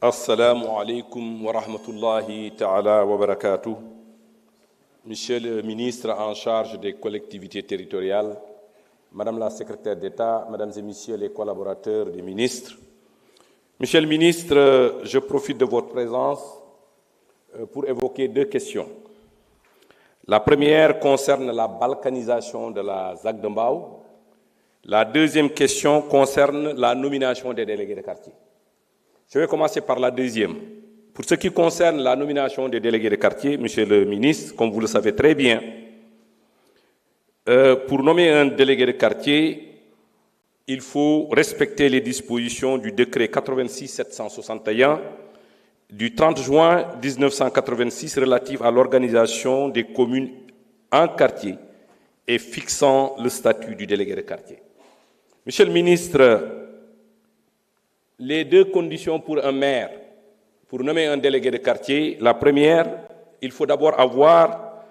Assalamu alaikum wa rahmatullahi ta'ala wa barakatuh. Monsieur le ministre en charge des collectivités territoriales, Madame la secrétaire d'État, Mesdames et Messieurs les collaborateurs des ministres. Monsieur le ministre, je profite de votre présence pour évoquer deux questions. La première concerne la balkanisation de la ZAC de Mbao. La deuxième question concerne la nomination des délégués de quartier. Je vais commencer par la deuxième. Pour ce qui concerne la nomination des délégués de quartier, Monsieur le ministre, comme vous le savez très bien, pour nommer un délégué de quartier, il faut respecter les dispositions du décret 86-761 du 30 juin 1986 relatif à l'organisation des communes en quartier et fixant le statut du délégué de quartier. Monsieur le ministre, les deux conditions pour un maire, pour nommer un délégué de quartier, la première, il faut d'abord avoir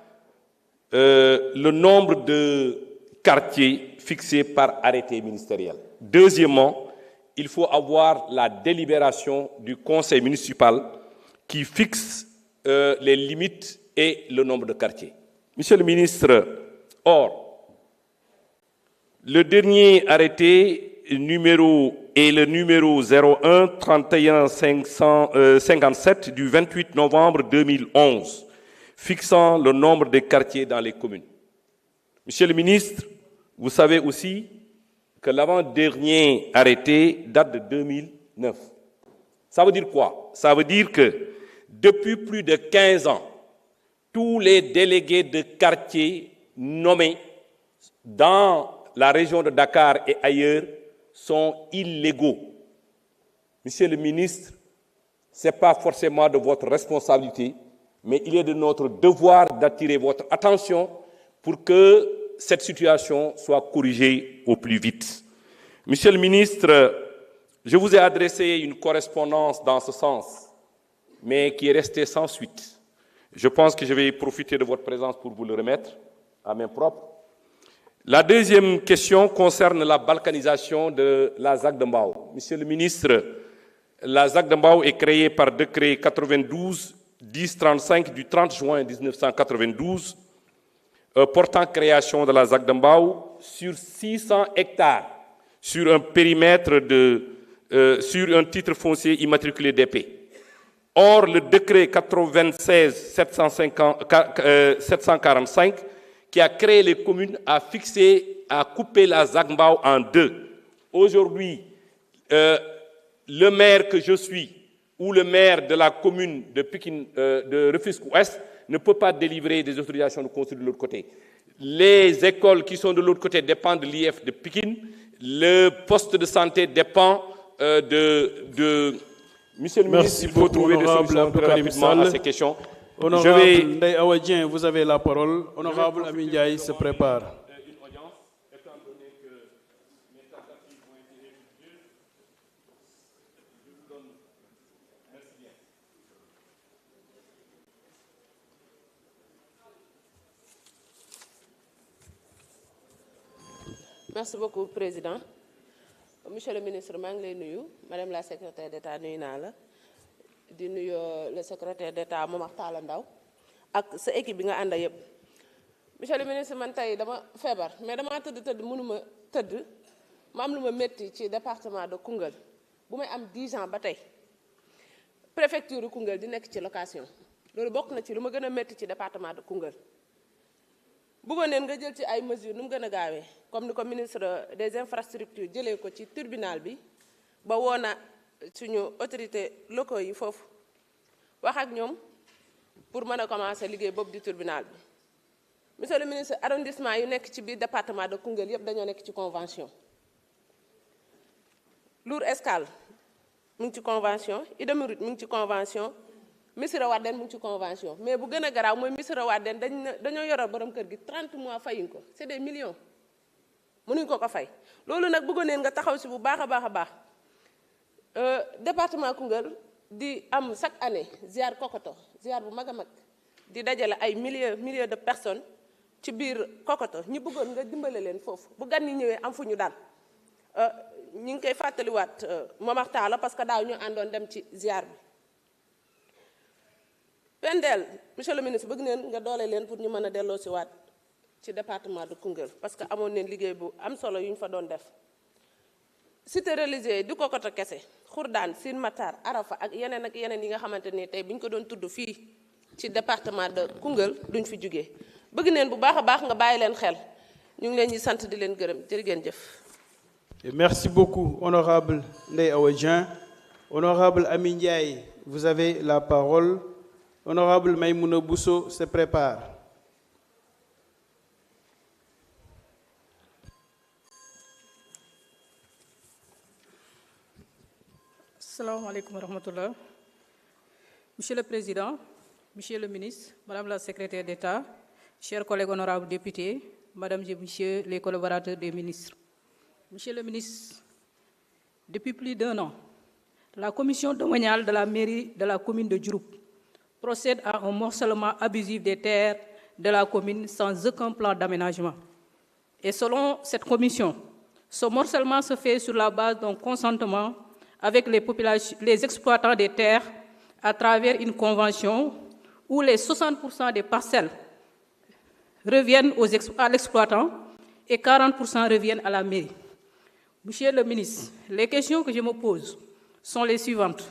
le nombre de quartiers fixés par arrêté ministériel. Deuxièmement, il faut avoir la délibération du conseil municipal qui fixe les limites et le nombre de quartiers. Monsieur le ministre, or, le dernier arrêté le numéro 01 31 557 du 28 novembre 2011, fixant le nombre de quartiers dans les communes. Monsieur le ministre, vous savez aussi que l'avant-dernier arrêté date de 2009. Ça veut dire quoi? Ça veut dire que depuis plus de 15 ans, tous les délégués de quartier nommés dans la région de Dakar et ailleurs sont illégaux. Monsieur le ministre, ce n'est pas forcément de votre responsabilité, mais il est de notre devoir d'attirer votre attention pour que cette situation soit corrigée au plus vite. Monsieur le ministre, je vous ai adressé une correspondance dans ce sens, mais qui est restée sans suite. Je pense que je vais profiter de votre présence pour vous le remettre à main propre. La deuxième question concerne la balkanisation de la ZAC de Mbao. Monsieur le ministre, la ZAC de Mbao est créée par décret 92-1035 du 30 juin 1992 portant création de la ZAC de Mbao sur 600 hectares sur un périmètre sur un titre foncier immatriculé d'épée. Or, le décret 96-745 qui a créé les communes, a coupé la ZAC Mbao en deux. Aujourd'hui, le maire que je suis, ou le maire de la commune de Pikine, de Rufisque-Ouest, ne peut pas délivrer des autorisations de construire de l'autre côté. Les écoles qui sont de l'autre côté dépendent de l'IF de Pikine. Le poste de santé dépend Monsieur le ministre, il faut trouver des solutions très rapidement à ces questions. Honorable Ndeye Awa Dieng, vous avez la parole. Honorable Amin Ndiaye se prépare. Une audience, étant donné que mes tentatives ont été réfugiées, je vous donne. Merci bien. Merci beaucoup, Président. Monsieur le ministre, maa ngi lay nuyu. Madame la secrétaire d'État nuyu naa la. Di nuyu le secrétaire d'État Momar Talla Ndaw ak sa équipe bi nga ànda yëpp. Monsieur le ministre, man tey dama feebar mais dama tëdd mënuma tëdd ma am lu ma métti ci département de Koungheul bu may am 10 ans ba tey préfecture Koungheul di nekk ci location loolu bokk na ci lu ma gën a métti ci département de Koungheul. Bëggoon neen nga jël ci ay mesures nu mu gën a gaawee comme ni ko ministre des infrastructures jëlee ko ci tribunal bi ba woona suñu autorité locaux yi foofu wax ak ñoom pour mën a commencer liggéey boobu di tribunal bi. Monsieur le ministre, arrondissement yu nekk ci biir département de Koungheul yëpp dañoo nekk ci convention. Lour Escale mu ngi ci convention Ida Mouride mu ngi ci convention Missirah Wadène mu ngi ci convention mais bu gën a garaaw mooy Missirah Wadène dañoo yoral borom kër gi 30 mois fayuñ ko c'est des millions mënuñ ko fay. Loolu nag bëggoon neen nga taxaw si bu baax a baax. Département Koungheul di am chaque année ziar Kokoto ziar bu mag a mag di dajale ay milliers de personnes ci biir Kokoto ñu bëggoon nga dimbale leen foofu bu gan ñi ñëwee am fu ñu dal ñi ngi koy fàttaliwaat Momar Talla parce que daaw ñu àndoon dem ci ziar bi Pendel monsieur le ministre bëgg neen nga doole leen pour ñu mën a delloo si waat ci département de Koungheul parce que amoon neen liggéey bu am solo yu ñu fa doon def cité religieux di ko koto kese Khourdane Sine Matar Arafa ak yeneen yi nga xamante ni tey bu ñu ko doon tudd fii ci département de Koungheul duñ fi jugee bëgg neen bu baax a baax nga bàyyi leen xel ñu ngi leen ñi sant di leen gërëm jërë ngeen jëf. Merci beaucoup, honorable Ndeye Awa Dieng. Honorable Amy Ndiaye, vous avez la parole. Honorable Maïmouna Bousso se prépare. Assalamu alaikum wa rahmatullah. Monsieur le Président, Monsieur le Ministre, Madame la Secrétaire d'État, chers collègues honorables députés, Madame et Messieurs les collaborateurs des ministres. Monsieur le ministre, depuis plus d'1 an, la commission domaniale de la mairie de la commune de Diouroup procède à un morcellement abusif des terres de la commune sans aucun plan d'aménagement. Et selon cette commission, ce morcellement se fait sur la base d'un consentement avec les exploitants des terres à travers une convention où les 60% des parcelles reviennent à l'exploitant et 40% reviennent à la mairie. Monsieur le ministre, les questions que je me pose sont les suivantes.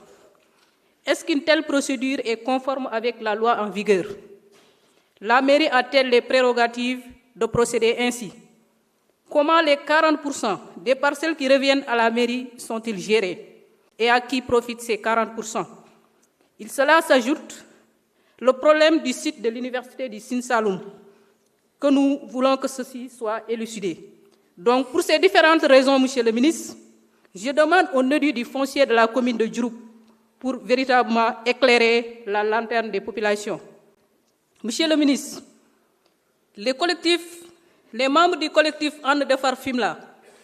Est-ce qu'une telle procédure est conforme avec la loi en vigueur? La mairie a-t-elle les prérogatives de procéder ainsi? Comment les 40% des parcelles qui reviennent à la mairie sont-ils gérés? Et à qui profitent ces 40%? Cela s'ajoute le problème du site de l'université du Sine Saloum, que nous voulons que ceci soit élucidé. Donc, pour ces différentes raisons, Monsieur le ministre, je demande au NEDU du foncier de la commune de Diouroup pour véritablement éclairer la lanterne des populations. Monsieur le ministre, les membres du collectif And Defar Fimela,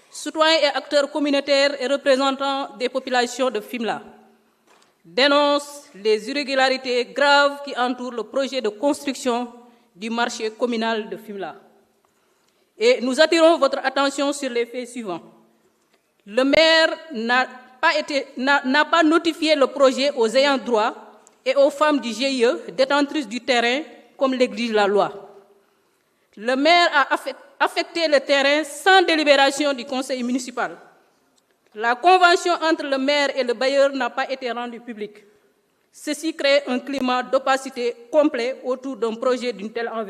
citoyens et acteurs communautaires et représentants des populations de Fimela, dénoncent les irrégularités graves qui entourent le projet de construction du marché communal de Fimela. Et nous attirons votre attention sur les faits suivants. Le maire n'a pas notifié le projet aux ayants droit et aux femmes du GIE détentrices du terrain comme l'exige la loi. Le maire a affecté le terrain sans délibération du conseil municipal. La convention entre le maire et le bailleur n'a pas été rendue publique. Ceci crée un climat d'opacité complet autour d'un projet d'une telle envergure.